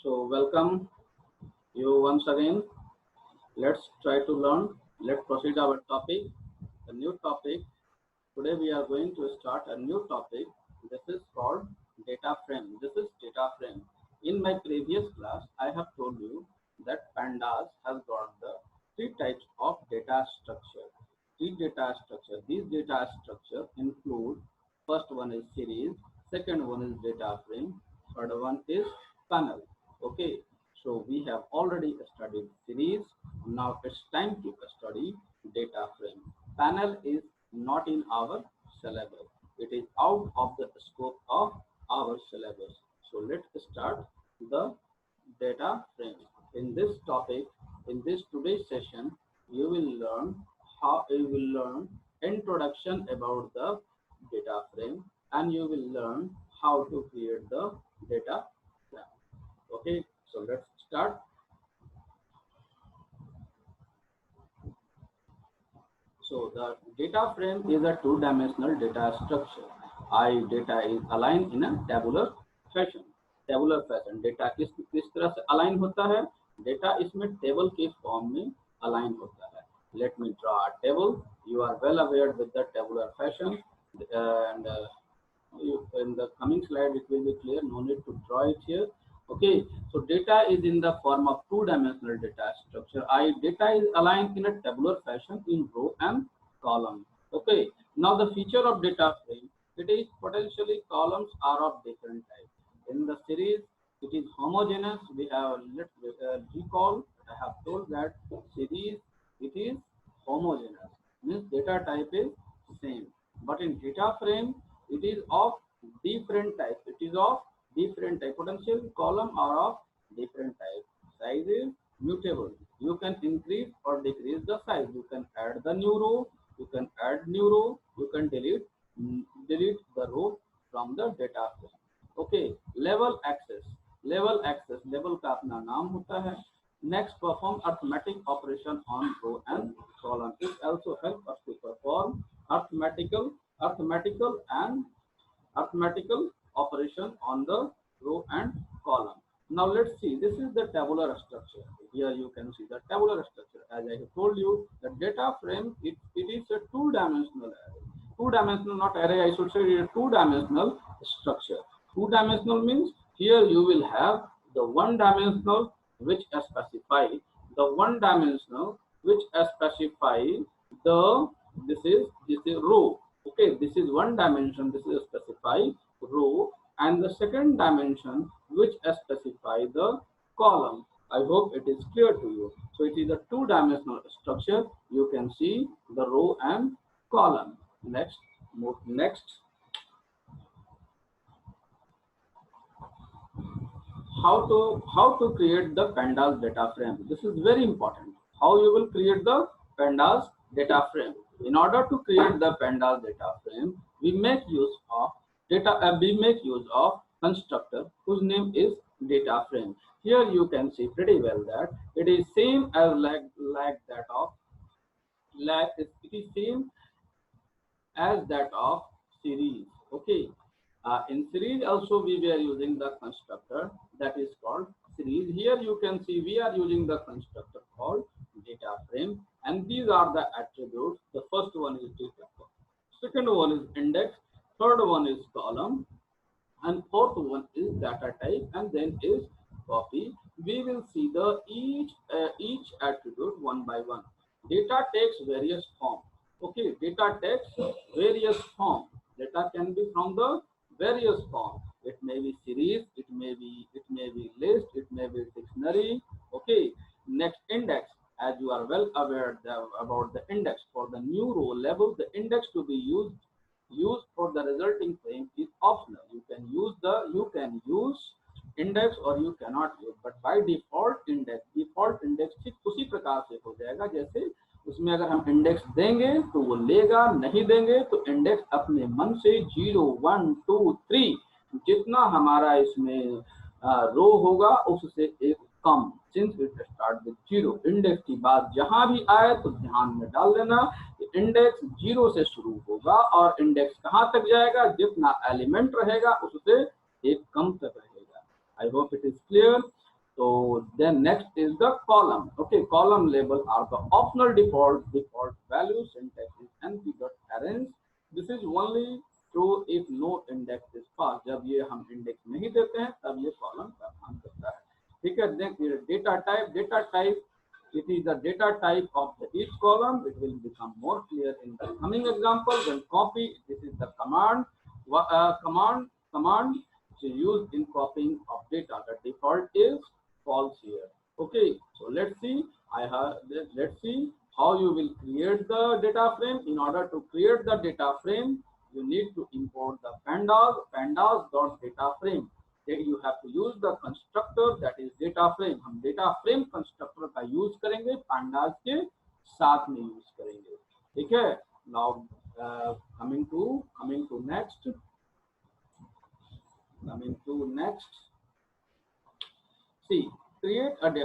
So welcome you once again. Let's try to learn. Let's proceed our topic. A new topic. Today we are going to start a new topic. This is called data frame. This is data frame. In my previous class, I have told you that pandas has got the three types of data structure. Three data structure. These data structure include first one is series, second one is data frame, third one is panel. Okay, so we have already studied series. Now it's time to study data frame. Panel is not in our syllabus. It is out of the scope of our syllabus. So let's start the data frame. In this topic, in this today's session, you will learn introduction about the data frame, and you will learn how to create the data frame. Okay, so let's start. So the data frame is a two-dimensional data structure. Data is aligned in a tabular fashion. Tabular fashion. Data किस तरह से align होता है? Data इसमें table के form में align होता है. Let me draw a table. You are well aware with the tabular fashion, and in the coming slide it will be clear. No need to draw it here. Okay, so data is in the form of two-dimensional data structure. Data is aligned in a tabular fashion in row and column. Okay, now the feature of data frame, it is potentially columns are of different types. In the series, it is homogeneous. We have recall. I have told that series it is homogeneous, means data type is same. But in data frame, it is of different type. It is of different type. Potential column are of different type. Size is mutable. You can increase or decrease the size. You can add the new row. You can add new row. You can delete the row from the data frame. Okay. Level access. Level का अपना नाम होता है. Next, perform arithmetic operation on row and column. It also helps us to perform arithmetical operation on the row and column. Now let's see. This is the tabular structure. Here you can see the tabular structure. As I have told you, the data frame it is a two-dimensional array. Two-dimensional, not array. I should say it is a two-dimensional structure. Two-dimensional means here you will have the one-dimensional which specify the one-dimensional which specify the this is row. Okay, this is one dimension. This is specify row, and the second dimension which specify the column. I hope it is clear to you. So it is a two-dimensional structure. You can see the row and column. Next, move next. How to create the pandas data frame. This is very important. How you will create the pandas data frame. In order to create the pandas data frame, we make use of constructor whose name is data frame. Here you can see pretty well that it is same as it is same as that of series. Okay. In series also we were using the constructor that is called series. Here you can see we are using the constructor called data frame, and these are the attributes. The first one is data, second one is index, third one is column, and fourth one is data type, and then is copy. We will see the each attribute one by one. Data takes various form. Okay, data takes various form. Data can be from the various form. It may be series, it may be list, it may be dictionary. Okay. Next, index. As you are well aware about the index for the new row level, the index to be used for the resulting frame is optional. You can use index or you cannot use, but by default index ठीक उसी प्रकार से हो जाएगा जैसे उसमें अगर हम इंडेक्स देंगे तो वो लेगा, नहीं देंगे तो इंडेक्स अपने मन से 0 1 2 3 जितना हमारा इसमें रो होगा उससे एक कम. Since it start with 0, index की बात जहां भी आए तो ध्यान में डाल लेना इंडेक्स 0 से शुरू होगा और इंडेक्स कहां तक जाएगा, जितना एलिमेंट रहेगा उससे एक कम तक रहेगा. आई hope it is clear. So then next is the column. Okay, column label are the optional default value. Syntax is np.arrange. This is only true if no index is passed. जब ये हम index नहीं देते हैं तब ये column का काम करता है. ठीक है. Then data type. It is the data type of each column. It will become more clear in the coming example. Then copy. This is the command. Command used in copying of data. The default is false here. Okay, so let's see. Let's see how you will create the data frame. In order to create the data frame, you need to import the pandas.data frame. Then you have to use the constructor that is data frame. हम data frame constructor का use करेंगे, pandas के साथ में use करेंगे. ठीक है. Now coming to next. See,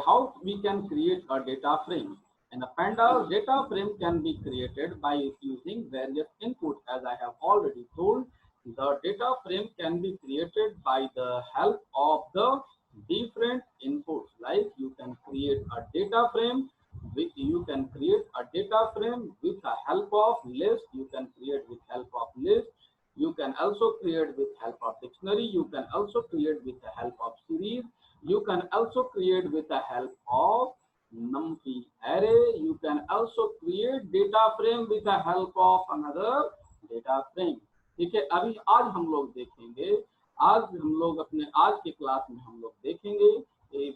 how we can create a data frame. And a pandas data frame can be created by using various inputs. As I have already told, the data frame can be created by the help of the different inputs. Like you can create a data frame with the help of list. You can create with help of list. You can also create with help of dictionary. You can also create with the help of series. You can also create with the help of numpy array. You can also create data frame with the help of another data frame. ठीक है. अभी आज हम लोग देखेंगे, आज के class में हम लोग देखेंगे,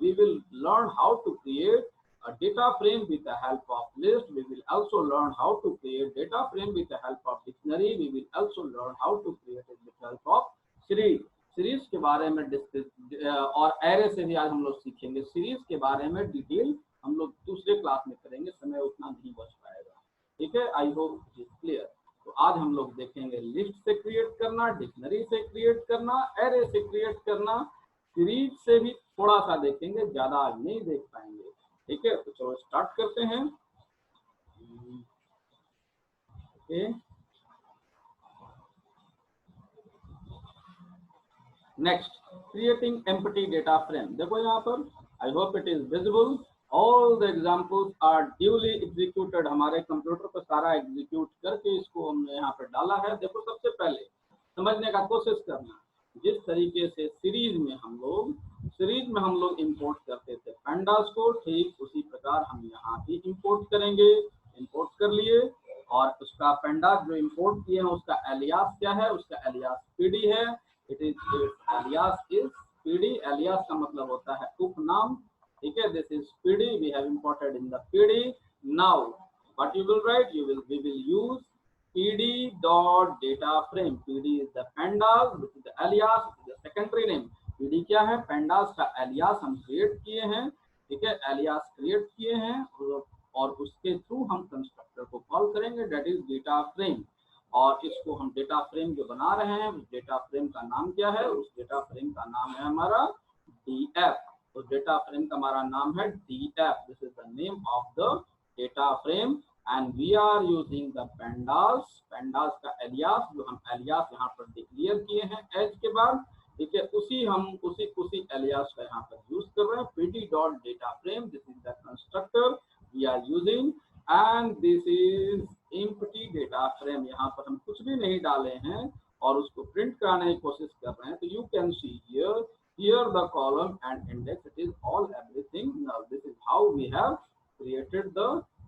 we will learn how to create a data frame with the help of list. We will also learn how to create data frame with the help of dictionary. We will also learn how to create it with the help of series के बारे में और array से भी आज हम लोग सीखेंगे. सीरीज के बारे में डिटेल हम लोग दूसरे क्लास में करेंगे, समय उतना नहीं बच पाएगा. ठीक है. I hope it is clear. तो आज हम लोग देखेंगे लिस्ट से क्रिएट करना, डिक्शनरी से क्रिएट करना, एरे से क्रिएट करना, सीरीज से भी थोड़ा सा देखेंगे, ज्यादा आज नहीं देख पाएंगे. ठीक है. तो चलो स्टार्ट करते हैं. Okay. Next, creating empty data frame. देखो यहाँ पर, I hope it is visible. All the examples are duly executed. हमारे कंप्यूटर पर सारा एग्जीक्यूट करके इसको हमने यहाँ पर डाला है. देखो, सबसे पहले समझने का कोशिश करना, जिस तरीके से सीरीज में हम लोग इंपोर्ट करते थे पैंडास को, ठीक उसी प्रकार हम यहाँ भी इंपोर्ट करेंगे. इंपोर्ट कर लिए और उसका पैंडास जो इंपोर्ट किए हैं उसका एलियास क्या है? उसका एलियास पीडी है. It is alias is PD. Alias का मतलब होता है उपनाम. ठीक है. This is PD. We have imported in the PD. Now what you will write? we will use pd.data frame. pd is the pandas, which is the alias, which is the secondary name. pd क्या है? pandas का alias हम create किए हैं. ठीक है. alias create किए हैं और उसके थ्रू हम कंस्ट्रक्टर को कॉल करेंगे, दैट इज डेटा फ्रेम. और इसको हम डेटा फ्रेम जो बना रहे हैं, उस डेटा फ्रेम का नाम क्या है? उस डेटा फ्रेम का नाम है हमारा df. तो डेटा फ्रेम का हमारा नाम है df. This is the name of the data frame and we are using the pandas का एलियास, जो हम एलियास यहाँ पर डिक्लेयर किए हैं एज के बाद. ठीक है. उसी एलियास का यहाँ पर यूज कर रहे हैं. pd.data frame. This is the constructor we are using and this is empty data frame. यहाँ पर हम कुछ भी नहीं डाले हैं और उसको प्रिंट कराने की कोशिश कर रहे हैं. तो you can see here the column and index. It is all everything. Now this is how we have created the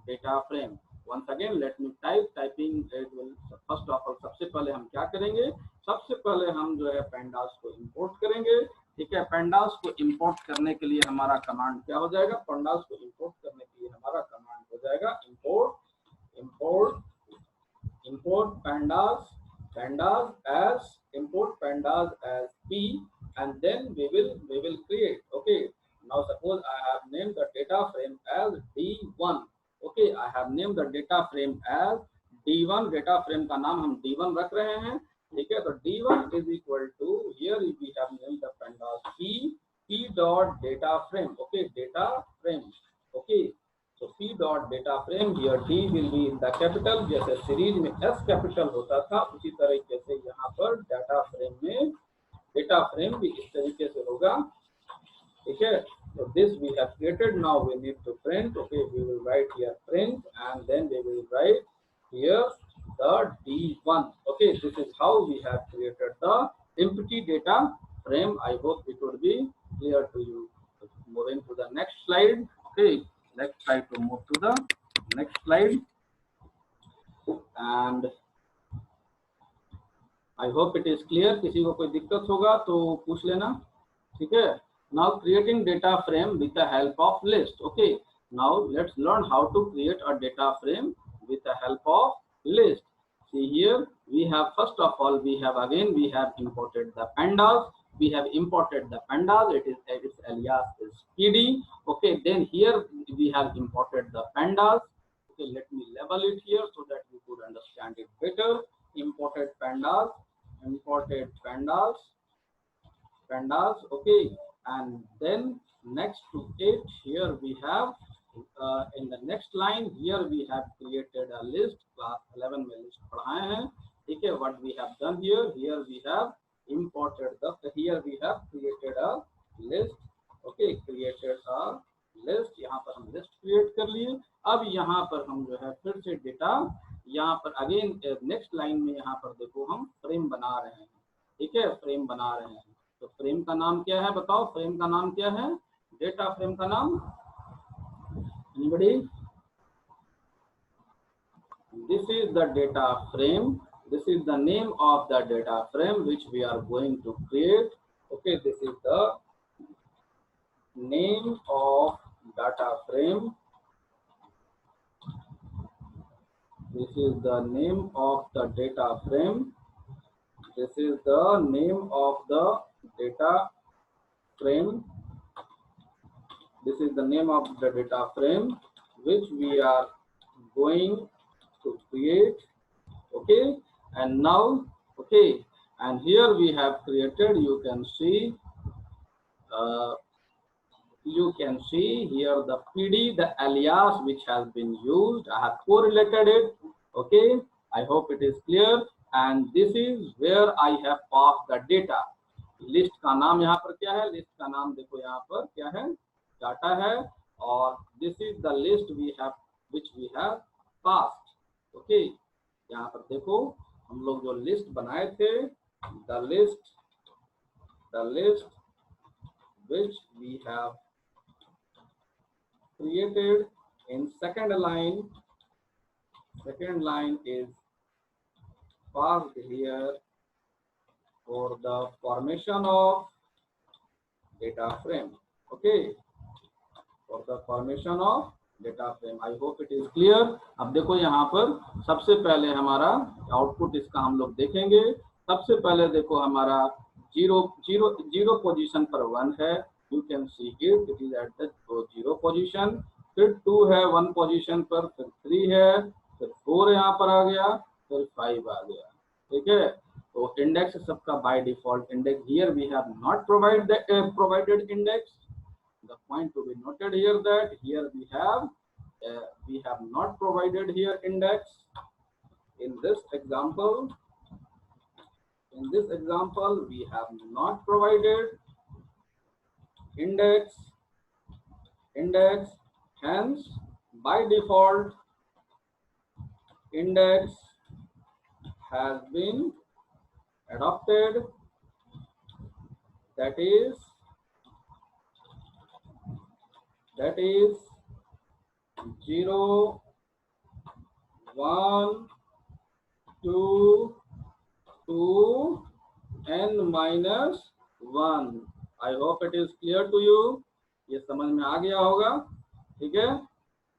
data frame. Once again, let me typing. First of all, सबसे पहले हम क्या करेंगे? सबसे पहले हम जो है pandas को इंपोर्ट करेंगे. ठीक है. pandas को इंपोर्ट करने के लिए हमारा कमांड क्या हो जाएगा? pandas को इंपोर्ट करने के लिए हमारा कमांड हो जाएगा import pandas as p, and then we will create. Okay. Now suppose I have named the data frame as d1. Okay, I have named the data frame as d1. Data frame का नाम हम d1 रख रहे हैं. ठीक है. तो d1 is equal to, here we have named the pandas p dot data frame. Okay, data frame. Okay, so p dot data frame. Here d will be in the capital. जैसे series में s capital होता था, उसी तरीके से यहाँ पर data frame भी इस तरीके से होगा. ठीक है. So this we have created. Now we need to print. Okay, we will write here print, and then we will write here the D1. Okay, this is how we have created the empty data frame. I hope it would be clear to you. Moving to the next slide. Okay, let's try to move to the next slide. And I hope it is clear. किसी को कोई दिक्कत होगा तो पूछ लेना, ठीक है? Now creating data frame with the help of list. Okay, now let's learn how to create a data frame with the help of list. See here, we have first of all we have imported the pandas. We have imported the pandas. Its alias is PD. Okay, then here we have imported the pandas. Okay, let me label it here so that you could understand it better. Imported pandas. Okay, and then next to it here we have in the next line here we have created a list. Class 11 में list पढ़ाए हैं, ठीक है? What we have done here we have imported here we have created a list. Okay, created a list. यहाँ पर हम list create कर लिए. अब यहाँ पर हम जो है फिर से डेटा यहाँ पर अगेन नेक्स्ट लाइन में यहाँ पर देखो हम फ्रेम बना रहे हैं, ठीक है? फ्रेम बना रहे हैं. तो फ्रेम का नाम क्या है बताओ? फ्रेम का नाम क्या है? डेटा फ्रेम का नाम anybody? This is the data frame. This is the name of the data frame which we are going to create. Okay, this is the name of data frame. This is the name of the data frame. This is the name of the data frame. This is the name of the data frame which we are going to create. Okay, and now, okay, and here we have created, you can see here the PD, the alias which has been used. I have correlated it. Okay, I hope it is clear. And this is where I have passed the data. List का नाम यहाँ पर क्या है? List का नाम देखो यहाँ पर क्या है? डाटा है. और this is the list we have which we have passed. Okay, यहाँ पर देखो हम लोग जो लिस्ट बनाए थे, the list which we have created in second line is passed here for the formation of data frame. Okay, for the formation of data frame. I hope it is clear. अब देखो यहाँ पर सबसे पहले हमारा output इसका हम लोग देखेंगे. सबसे पहले देखो हमारा जीरो पोजीशन पर 1 है. You can see it is at the 0 position. फिर 2 है 1 पोजीशन पर, फिर 3 है, फिर 4 यहाँ पर आ गया, फिर 5 आ गया. ठीक है, तो इंडेक्स सबका by default index. Here we have not provided index. The point to be noted here that here we have not provided here index. In this example we have not provided index. Hence by default index has been adopted, that is 0, 1, 2 to n-1. I hope it is clear to you. ये समझ में आ गया होगा, ठीक है?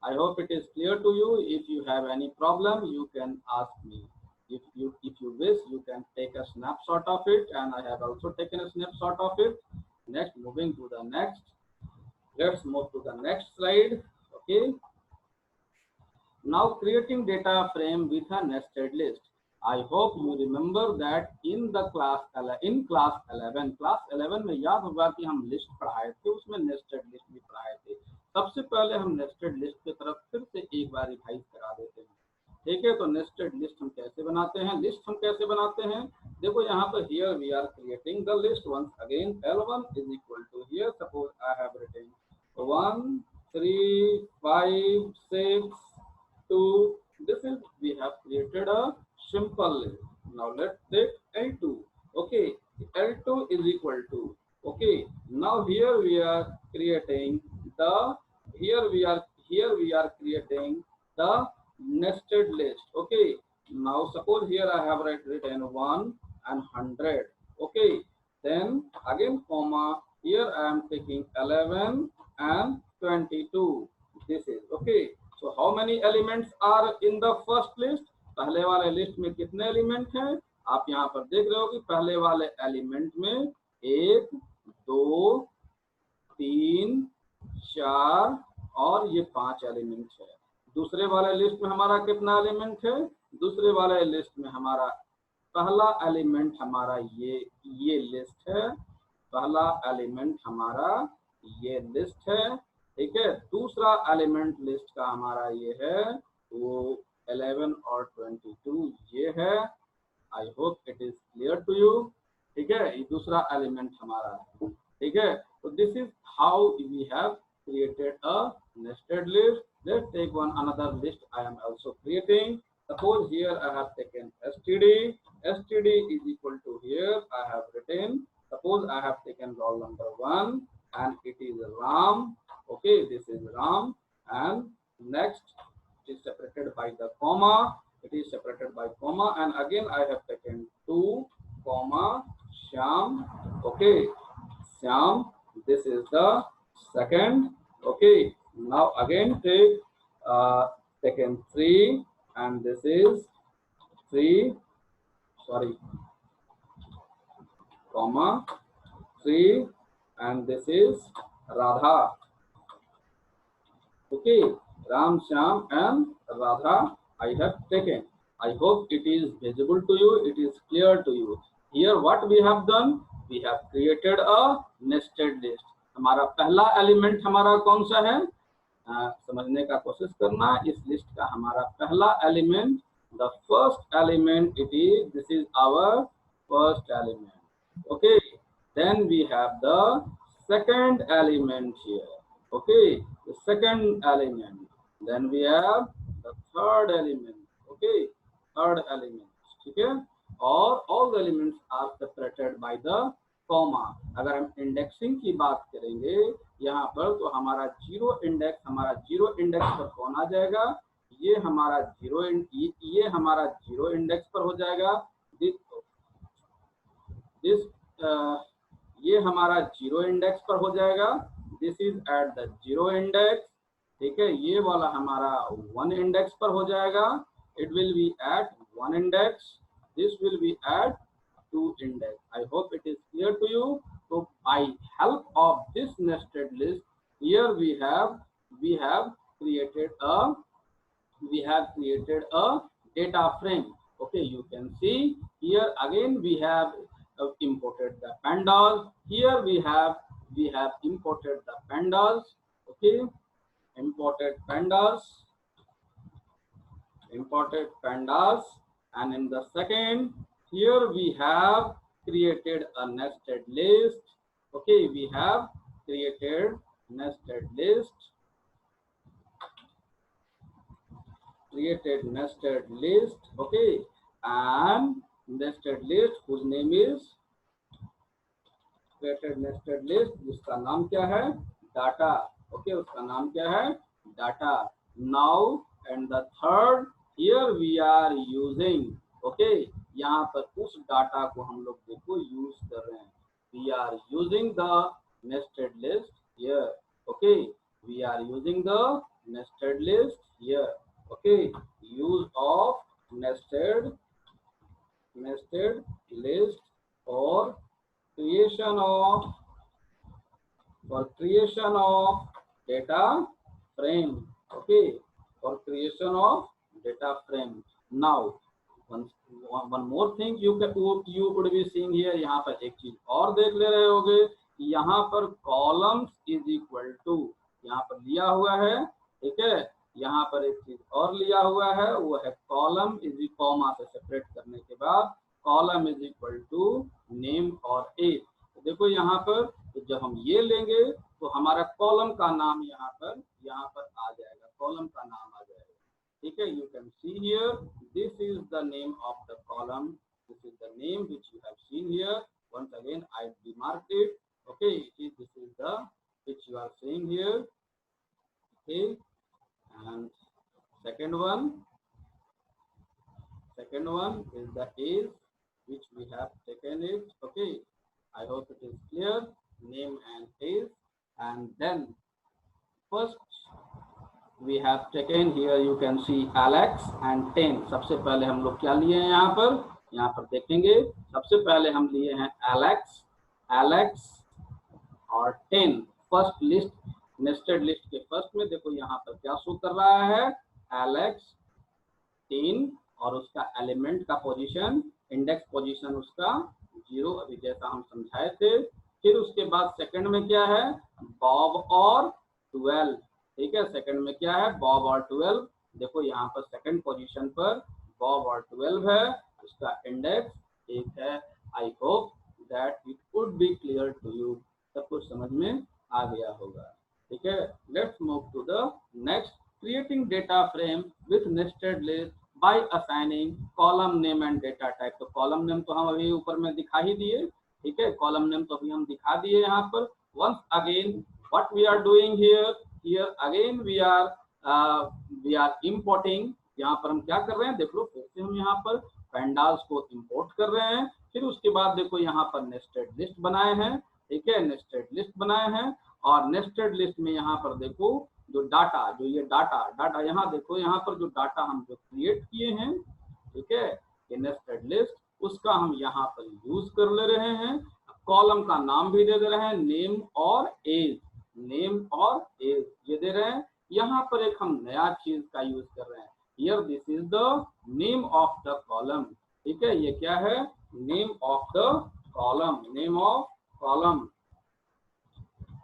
I hope it is clear to you. If you have any problem, you can ask me. If you wish, you can take a snapshot of it, and I have also taken a snapshot of it. Next, moving to the next. Let's move to the next slide. Okay. Now creating data frame with a nested list. I hope you remember that in class 11 में याद होगा कि हम list पढ़ाए थे, उसमें nested list भी पढ़ाए थे. सबसे पहले हम नेस्टेड लिस्ट की तरफ फिर से एक बार रिवाइज करा देते हैं. ठीक है, तो नेस्टेड लिस्ट हम कैसे बनाते हैं? देखो यहाँ पर here we are creating the list once again. L1 is equal to, here suppose I have written 1, 3, 5, 6, 2. This is, we have created a simple list. Now let's take L2. Okay, L2 is equal to, okay, now here we are creating the, here we are creating the nested list. Okay, now suppose here I have written 1 and 100. Okay, then again comma, here I am taking 11 and 22. This is okay. So how many elements are in the first list? पहले वाले list में कितने element हैं? आप यहाँ पर देख रहे हो कि पहले वाले एलिमेंट में 1, 2, 3, 4 और ये 5 एलिमेंट है। दूसरे वाले लिस्ट में हमारा कितना एलिमेंट है? दूसरे वाले लिस्ट में हमारा पहला एलिमेंट हमारा ये लिस्ट है। पहला एलिमेंट हमारा ये लिस्ट है, ठीक है। दूसरा एलिमेंट लिस्ट का हमारा ये है, वो 11 और 22 ये है। I hope it is clear to you, ठीक है। ये दूसरा एलिमेंट हमारा है, ठीक है। तो this is how we have created a nested list. Let's take one another list I am also creating. Suppose here I have taken std. Std is equal to, here I have written, suppose I have taken roll number 1 and it is Ram. Okay, this is Ram, and next it is separated by the comma. It is separated by comma, and again I have taken 2 comma Shyam. Okay, Shyam. This is the second. Okay, now again take taken 3 and this is 3, sorry, comma 3 and this is Radha. Okay, Ram, Shyam and Radha I have taken. I hope it is visible to you, it is clear to you. Here what we have done, we have created a nested list. हमारा पहला element हमारा कौन सा है? समझने का कोशिश करना। इस लिस्ट का हमारा पहला element, the first element, it is, this is our first element. Okay, then we have the second element here. Okay, the second element, then we have the third element. Okay, third element, ठीक है। और all the elements are separated by the comma. अगर हम indexing की बात करेंगे यहाँ पर, तो हमारा जीरो इंडेक्स, हमारा जीरो इंडेक्स पर कौन आ जाएगा? ये हमारा ये हमारा जीरो इंडेक्स पर हो जाएगा। ये हमारा जीरो इंडेक्स पर हो जाएगा। This is at the zero index, ठीक है। ये वाला हमारा 1 इंडेक्स पर हो जाएगा। It will be at 1 index, this will be at 2 index. I hope it is clear to you. So by help of this nested list, here we have created a data frame. Okay, you can see here again we have imported the pandas. Here we have imported the pandas. Okay, imported pandas, and in the second, here we have created a nested list. Okay, we have created nested list, okay, and nested list whose name is created nested list, जिसका नाम क्या है? Data. Okay, उसका नाम क्या है? Data. Now and the third, here we are using, okay, यहाँ पर उस डाटा को हम लोग देखो यूज कर रहे हैं। We are using the nested list here. Okay, we are using the nested list here. Okay, use of nested list for creation of data frame. Okay, for creation of data frame. Now one more thing you would be seeing here, यहाँ पर एक चीज और देख ले रहे होगे, यहाँ पर कॉलम्स इज इक्वल टू, यहाँ पर लिया हुआ है, ठीक है। यहाँ पर एक चीज और लिया हुआ है, वो है कॉलम इज कॉमा से सेपरेट करने के बाद column is equal to name और एज। तो देखो यहाँ पर, तो जब हम ये लेंगे तो हमारा कॉलम का नाम यहाँ पर आ जाएगा, कॉलम का नाम आ जाएगा। ठीक है, you can see here, this is the name of the column, this is the name which you have seen here. Once again I demarked it. Okay, this is the which you are seeing here. Okay, and second one is the age which we have taken it. Okay, I hope it is clear, name and age. And then first we have taken here, you can see Alex and 10. सबसे पहले हम लोग क्या लिए हैं यहाँ पर देखेंगे। सबसे पहले हम लिए हैं एलेक्स और 10। फर्स्ट लिस्ट, नेस्टेड लिस्ट के फर्स्ट में देखो यहाँ पर क्या शो कर रहा है, एलेक्स 10 और उसका एलिमेंट का पोजीशन, इंडेक्स पोजीशन उसका 0, अभी जैसा हम समझाए थे। फिर उसके बाद सेकंड में क्या है, बॉब और 12। ठीक है, सेकंड में क्या है, बॉब और 12। देखो यहाँ पर सेकंड पोजीशन पर बॉब और 12 है, उसका इंडेक्स 1 है। I hope that it would be clear to you, सब कुछ समझ में आ गया होगा। ठीक है, let's move to the next, creating data frame with nested list by assigning column name and data type. तो कॉलम नेम तो हम अभी ऊपर में दिखा ही दिए। ठीक है, कॉलम नेम तो अभी हम दिखा दिए यहाँ पर। Once again what we are doing here again we are importing. यहाँ पर हम क्या कर रहे हैं, देख लो, फिर से हम यहाँ पर पैंडाल्स को इंपोर्ट कर रहे हैं। फिर उसके बाद देखो यहाँ पर नेस्टेड लिस्ट बनाए हैं। ठीक है, नेस्टेड लिस्ट बनाए हैं और नेस्टेड लिस्ट में यहाँ पर देखो जो डाटा, जो ये डाटा यहाँ देखो, यहाँ पर जो डाटा हम जो क्रिएट किए हैं, ठीक है, ये नेस्टेड लिस्ट, उसका हम यहाँ पर यूज कर ले रहे हैं। कॉलम का नाम भी दे रहे हैं, नेम और एज ये दे रहे हैं। यहाँ पर एक हम नया चीज का यूज कर रहे हैं, here this is the name of the column. ठीक है, ये क्या है, name of the column,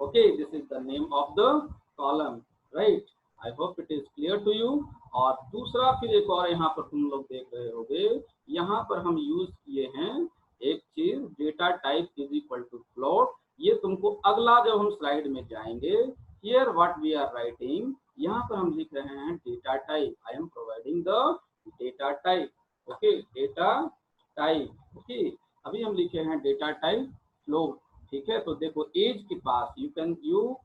okay, this is the name of the column, right? I hope it is clear to you. और दूसरा फिर एक और यहाँ पर तुम लोग देख रहे होगे, यहाँ पर हम यूज किए हैं एक चीज, data type is equal to float. ये तुमको अगला जब हम स्लाइड में जाएंगे, here what we are writing, यहाँ पर हम लिख रहे हैं data type. I am providing the data type, okay, data type. Okay, अभी हम लिखे हैं डेटा टाइप फ्लोट। ठीक है, तो देखो एज के पास यू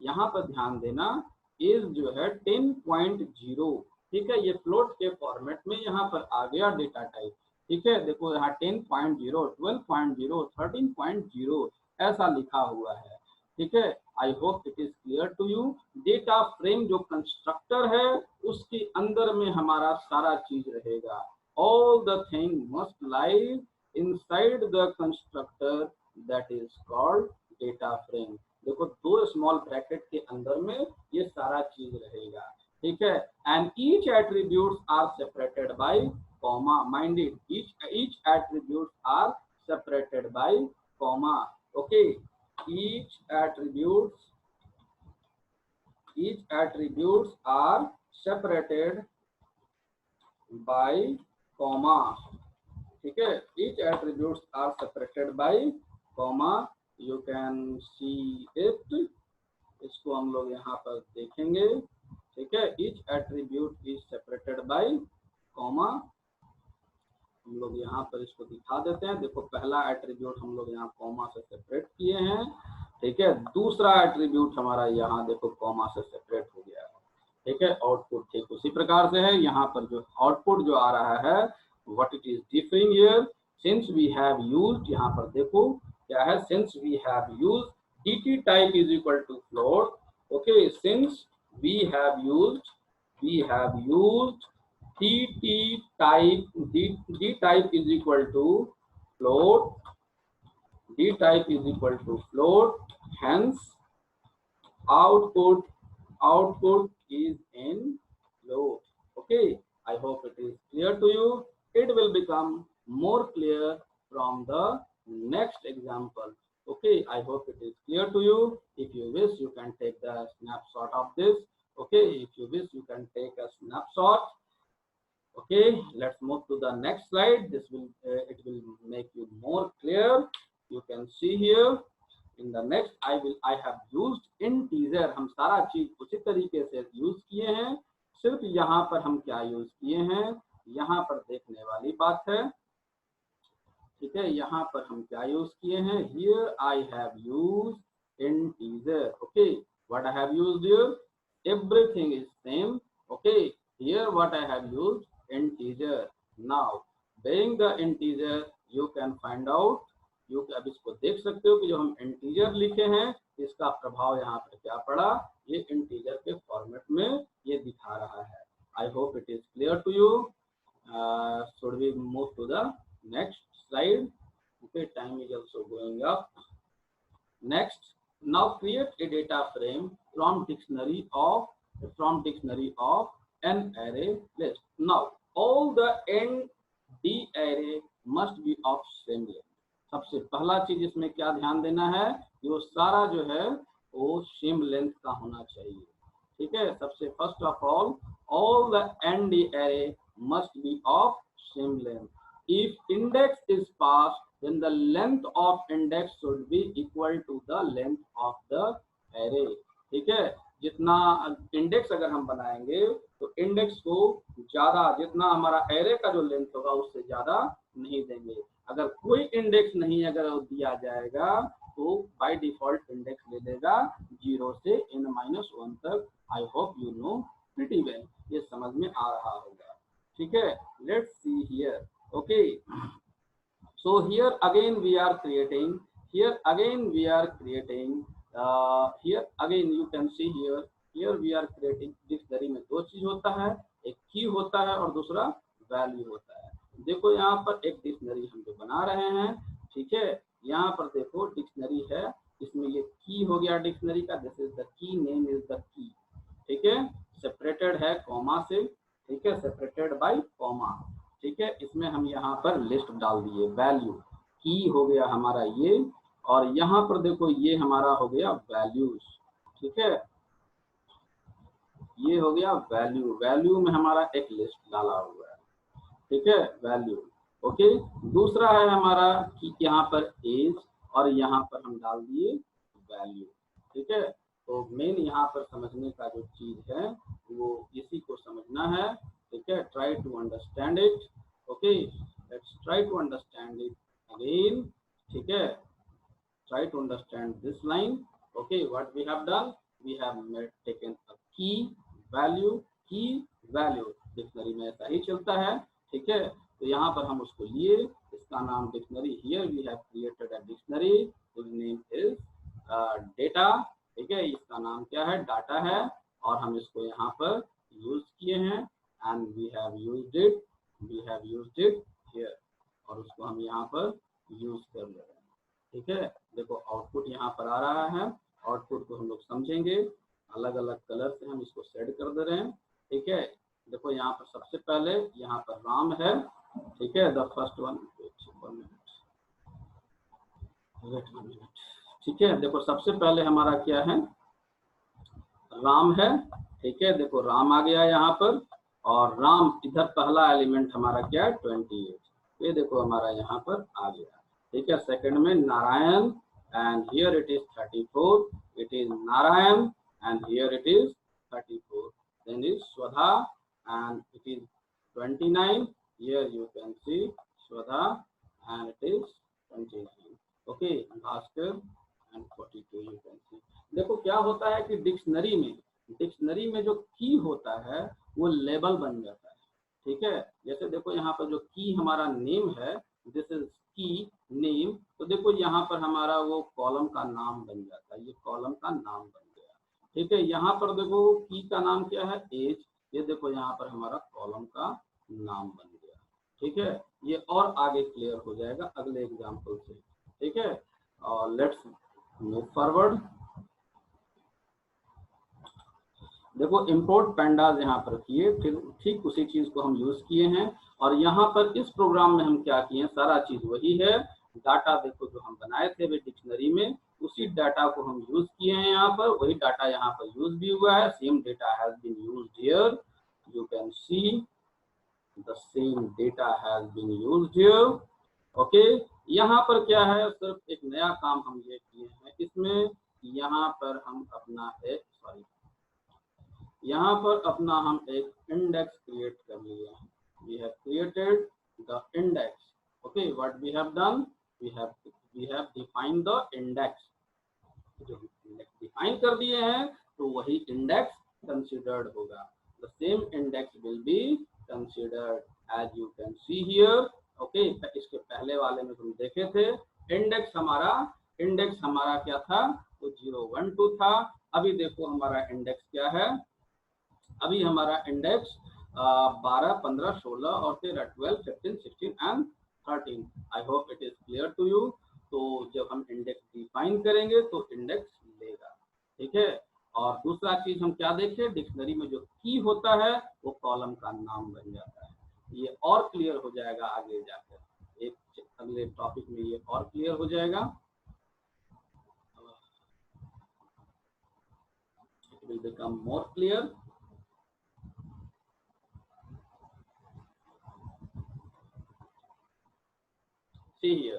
यहाँ पर ध्यान देना, एज जो है 10.0। ठीक है, ये फ्लोट के फॉर्मेट में यहाँ पर आ गया डेटा टाइप। ठीक है, देखो यहाँ 10.0, 12.0, 13.0 ऐसा लिखा हुआ है। ठीक है, I hope it is clear to you. Data frame जो कंस्ट्रक्टर है उसके अंदर में हमारा सारा चीज रहेगा। All the thing must lie inside the constructor, that is called data frame। देखो दो स्मॉल ब्रैकेट के अंदर में ये सारा चीज रहेगा। ठीक है, and each attributes are separated by comma, minded, each attributes are separated by comma. Okay, each attributes are separated by comma. ठीक है, each attributes are separated by comma, you can see it, इसको हम लोग यहाँ पर देखेंगे। ठीक है, each attribute is separated by comma, हम लोग यहाँ पर इसको दिखा देते हैं। देखो पहला एट्रीब्यूट हम लोग यहाँ कॉमा से सेपरेट किए हैं। ठीक है, दूसरा एट्रीब्यूट हमारा यहाँ देखो कॉमा से सेपरेट हो गया है। ठीक है, आउटपुट ठीक उसी प्रकार से है। यहाँ पर जो आउटपुट जो आ रहा है, what it is differing here, since we have used, यहाँ पर देखो क्या है, since we have used dt type is equal to float। okay, since we have used dt type, d type is equal to float, hence output is in float। okay, I hope it is clear to you. It will become more clear from the next example। okay, I hope it is clear to you. If you wish, you can take the snapshot of this। okay, if you wish, you can take a snapshot। okay, let's move to the next slide. This will it will make you more clear। you can see here in the next, I have used integer, हम सारा चीज उसी तरीके से use किए हैं, सिर्फ यहाँ पर हम क्या यूज किए हैं, यहाँ पर देखने वाली बात है, ठीक है। यहाँ पर हम क्या यूज किए हैं, here I have used integer, okay, what I have used here, everything is same, okay, here what I have used integer. Now being the integer you can find out, you अब इसको देख सकते हो कि जो हम इंटीजर लिखे हैं इसका प्रभाव यहाँ पर क्या पड़ा, ये इंटीजर के फॉर्मेट में ये दिखा रहा है। I hope it is clear to you. should we move to the next slide? Okay, time is also going up. Next, now create a data frame from dictionary of an array list. Now all the n d array must be of same length. सबसे पहला चीज इसमें क्या ध्यान देना है, ये सारा जो है वो सेम लेंथ का होना चाहिए, ठीक है। सबसे first of all the n d array must be of same length. If index is passed, then the length of index should be equal to the length of the array, ठीक है। जितना index अगर हम बनाएंगे तो index को ज्यादा, जितना हमारा एरे का जो लेंथ होगा उससे ज्यादा नहीं देंगे। अगर कोई इंडेक्स नहीं अगर दिया जाएगा तो बाय डिफॉल्ट इंडेक्स ले लेगा 0 से n-1 तक। I hope you know pretty well, ये समझ में आ रहा होगा, ठीक है। Let's see here, okay, so here again we are creating, here again you can see here we are creating, dictionary में दो चीज होता है, एक की होता है और दूसरा वैल्यू होता है। देखो यहाँ पर एक डिक्शनरी हम जो बना रहे हैं, ठीक है, यहाँ पर देखो डिक्शनरी है, इसमें ये की हो गया डिक्शनरी का, this is the key, name is the key, ठीक है, सेपरेटेड है कॉमा से, ठीक है, सेपरेटेड बाय कॉमा, ठीक है। इसमें हम यहाँ पर लिस्ट डाल दिए, वैल्यू की हो गया हमारा ये, और यहाँ पर देखो ये हमारा हो गया वैल्यूज, ठीक है, ये हो गया वैल्यू, वैल्यू में हमारा एक लिस्ट डाला हुआ है, ठीक है, वैल्यू, ओके। दूसरा है हमारा कि यहाँ पर एज, और यहाँ पर हम डाल दिए वैल्यू, ठीक है। तो मेन यहाँ पर समझने का जो चीज है वो इसी को समझना है, ठीक है। Try to understand it, okay, let's try to understand it again, ठीक है। Try to understand this line, okay. What we have done, we have taken a key value, dictionary में ऐसा ही चलता है, ठीक है। तो यहाँ पर हम उसको लिए, इसका नाम dictionary, here we have created a dictionary, whose name is data, ठीक है, इसका नाम क्या है, डाटा है, और हम इसको यहाँ पर यूज किए हैं, and we have used it here, और उसको हम यहाँ पर यूज कर ले रहे हैं, ठीक है। देखो आउटपुट यहाँ पर आ रहा है, आउटपुट को हम लोग समझेंगे, अलग अलग कलर से हम इसको सेट कर दे रहे हैं, ठीक है। देखो यहाँ पर सबसे पहले यहाँ पर राम है, ठीक है, द फर्स्ट वन, ठीक है। देखो सबसे पहले हमारा क्या है, राम है, ठीक है, देखो राम आ गया यहाँ पर, और राम इधर पहला एलिमेंट हमारा क्या है 28, ये देखो हमारा यहाँ पर आ गया, ठीक है। सेकंड में Narayan, and here it is 34, it is Narayan, and here it is 34, then is Swadha, and it is 29, here you can see Swadha, and it is 29, okay, Bhaskar, and 42 you can see। देखो क्या होता है कि dictionary में जो की होता है वो लेबल बन जाता है, ठीक है। जैसे देखो यहाँ पर जो की हमारा नेम है, दिस इज की नेम, तो देखो यहाँ पर हमारा वो कॉलम का नाम बन जाता है, ये कॉलम का नाम बन गया, ठीक है। यहाँ पर देखो की का नाम क्या है, एज, ये देखो यहाँ पर हमारा कॉलम का नाम बन गया, ठीक है। ये और आगे क्लियर हो जाएगा अगले एग्जाम्पल से, ठीक है। और लेट्स मूव फॉरवर्ड। देखो इंपोर्ट पैंडाज यहाँ पर किए, फिर ठीक उसी चीज को हम यूज किए हैं, और यहाँ पर इस प्रोग्राम में हम क्या किए हैं, सारा चीज वही है, डाटा देखो जो हम बनाए थे वे डिक्शनरी में, उसी डाटा को हम यूज किए हैं, यहाँ पर वही डाटा यहाँ पर यूज भी हुआ है, same data has been used here, you can see the same data has been used here, okay. यहाँ पर क्या है, सिर्फ एक नया काम हम ये किए हैं, इसमें यहाँ पर हम अपना एक यहाँ पर अपना हम एक इंडेक्स क्रिएट कर लिया। We have created the index. Okay, what we have done, we have defined the index. जो इंडेक्स डिफाइन कर दिए हैं तो वही इंडेक्स कंसिडर्ड होगा। The same index will be considered as you can see here. Okay, इसके पहले वाले में तुम देखे थे इंडेक्स हमारा क्या था, तो 0 1 2 था। अभी देखो हमारा इंडेक्स क्या है, अभी हमारा इंडेक्स 12 15 16 और 13 12 15 16 and 13। I hope it is clear to you. तो जब हम इंडेक्स डिफाइन करेंगे तो इंडेक्स लेगा, ठीक है। और दूसरा चीज हम क्या देखें, डिक्शनरी में जो की होता है वो कॉलम का नाम बन जाता है। ये और क्लियर हो जाएगा आगे जाकर, एक अगले टॉपिक में ये और क्लियर हो जाएगा। It will become more clear. See here,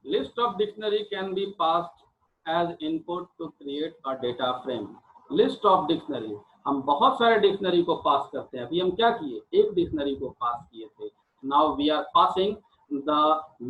list of dictionary can be passed as input to create a data frame. List of dictionary, हम बहुत सारे डिक्शनरी को पास करते हैं। अभी हम क्या किए, एक डिक्शनरी को पास किए थे। Now we are passing the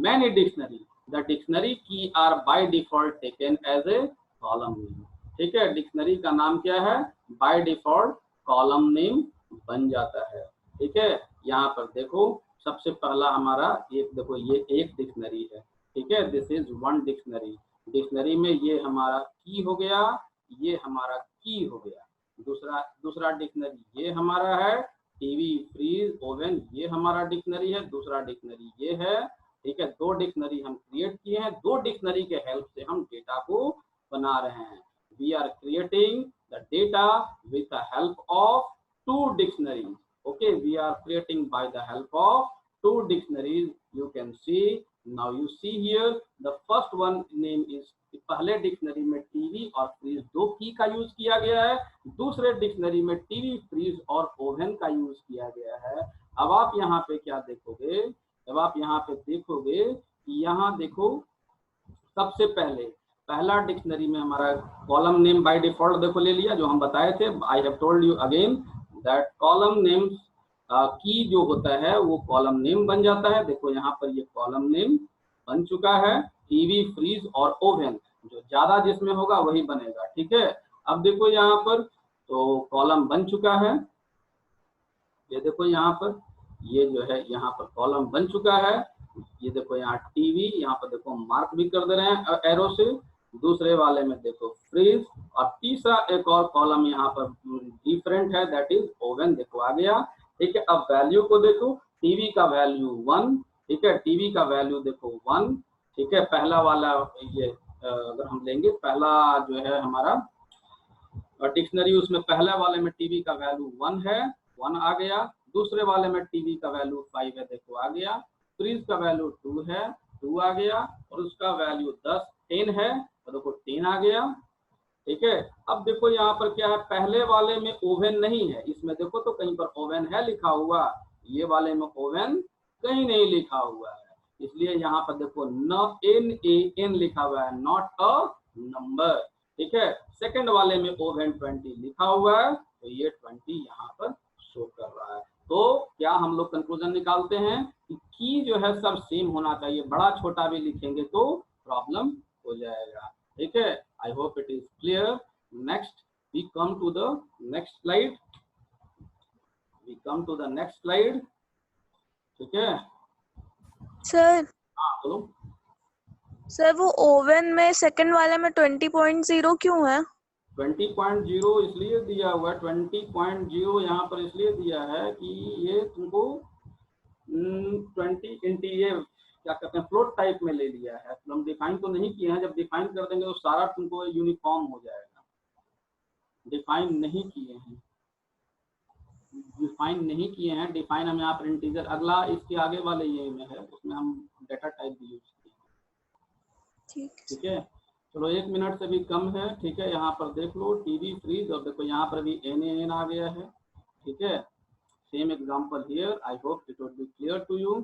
many dictionary. The dictionary की are by default taken as a column name, ठीक है। डिक्शनरी का नाम क्या है, बाय डिफॉल्ट कॉलम नेम बन जाता है, ठीक है। यहाँ पर देखो सबसे पहला हमारा एक, देखो ये एक डिक्शनरी है, ठीक है। This is one dictionary. Dictionary में ये हमारा की हो गया, ये हमारा की हो गया। दूसरा डिक्शनरी ये हमारा है, टीवी फ्रीज ओवन ये हमारा डिक्शनरी है। दूसरा डिक्शनरी ये है, ठीक है। दो डिक्शनरी हम क्रिएट किए हैं, दो डिक्शनरी के हेल्प से हम डेटा को बना रहे हैं। We are creating the data with the help of two dictionaries. Okay, we are creating by the help of two dictionaries. You can see, now you see here the first one name is, पहले dictionary में TV और freeze दो की का use किया गया है, दूसरे डिक्शनरी में टीवी फ्रीज और ओवन का यूज किया गया है। अब आप यहाँ पे क्या देखोगे, जब आप यहाँ पे देखोगे कि यहाँ देखो सबसे पहले पहला डिक्शनरी में हमारा कॉलम नेम बाय डिफॉल्ट देखो ले लिया, जो हम बताए थे। I have told you again that column name की जो होता है वो कॉलम नेम बन जाता है। देखो यहाँ पर ये कॉलम नेम बन चुका है, टीवी फ्रीज और ओवन, जो ज्यादा जिसमें होगा वही बनेगा, ठीक है। अब देखो यहाँ पर तो कॉलम बन चुका है, ये देखो यहाँ पर ये जो है यहाँ पर कॉलम बन चुका है। ये देखो यहाँ टीवी, यहाँ पर देखो मार्क भी कर दे रहे हैं एरो से। दूसरे वाले में देखो फ्रीज, और तीसरा एक और कॉलम यहाँ पर डिफरेंट है, दैट इज ओवन, देखो आ गया, ठीक है। अब वैल्यू को देखो, टीवी का वैल्यू 1, ठीक है। टीवी का वैल्यू देखो 1, ठीक है। पहला वाला ये अगर हम लेंगे, पहला जो है हमारा डिक्शनरी, उसमें पहला वाले में टीवी का वैल्यू 1 है, 1 आ गया। दूसरे वाले में टीवी का वैल्यू 5 है, देखो आ गया। फ्रीज का वैल्यू 2 है, 2 आ गया। और उसका वैल्यू 10 है, तो देखो 10 आ गया, ठीक है। अब देखो यहाँ पर क्या है, पहले वाले में ओवन नहीं है, इसमें देखो तो कहीं पर ओवन है लिखा हुआ, ये वाले में ओवन कहीं नहीं लिखा हुआ है, इसलिए यहाँ पर देखो NAN लिखा हुआ है, नॉट अ नंबर, ठीक है। सेकंड वाले में ओवन 20 लिखा हुआ है, तो ये 20 यहाँ पर शो कर रहा है। तो क्या हम लोग कंक्लूजन निकालते हैं कि की जो है सब सेम होना चाहिए, बड़ा छोटा भी लिखेंगे तो प्रॉब्लम हो जाएगा, ठीक है। I hope it is clear. Next we come to the next slide, ठीक है सर। हाँ बोलो। सर वो ओवन में सेकंड वाले में 20.0 क्यों है? 20.0 इसलिए दिया हुआ है, 20.0 यहाँ पर इसलिए दिया है कि ये तुमको 20 इंटीरियर क्या कहते हैं फ्लोट टाइप में ले लिया है। तो हम डिफाइन तो नहीं किए हैं, जब डिफाइन कर देंगे तो सारा तुमको यूनिफॉर्म हो जाएगा। डिफाइन नहीं किए हैं, डिफाइन हम यहाँ पर इंटीजर, अगला इसके आगे वाले ये में है, उसमें हम डेटा टाइप भी यूज किए, ठीक है। चलो 1 मिनट से भी कम है, ठीक है। यहाँ पर देख लो टीवी फ्रीज, और देखो यहाँ पर भी NAN आ गया है, ठीक है। Same example here, I hope it would be clear to you.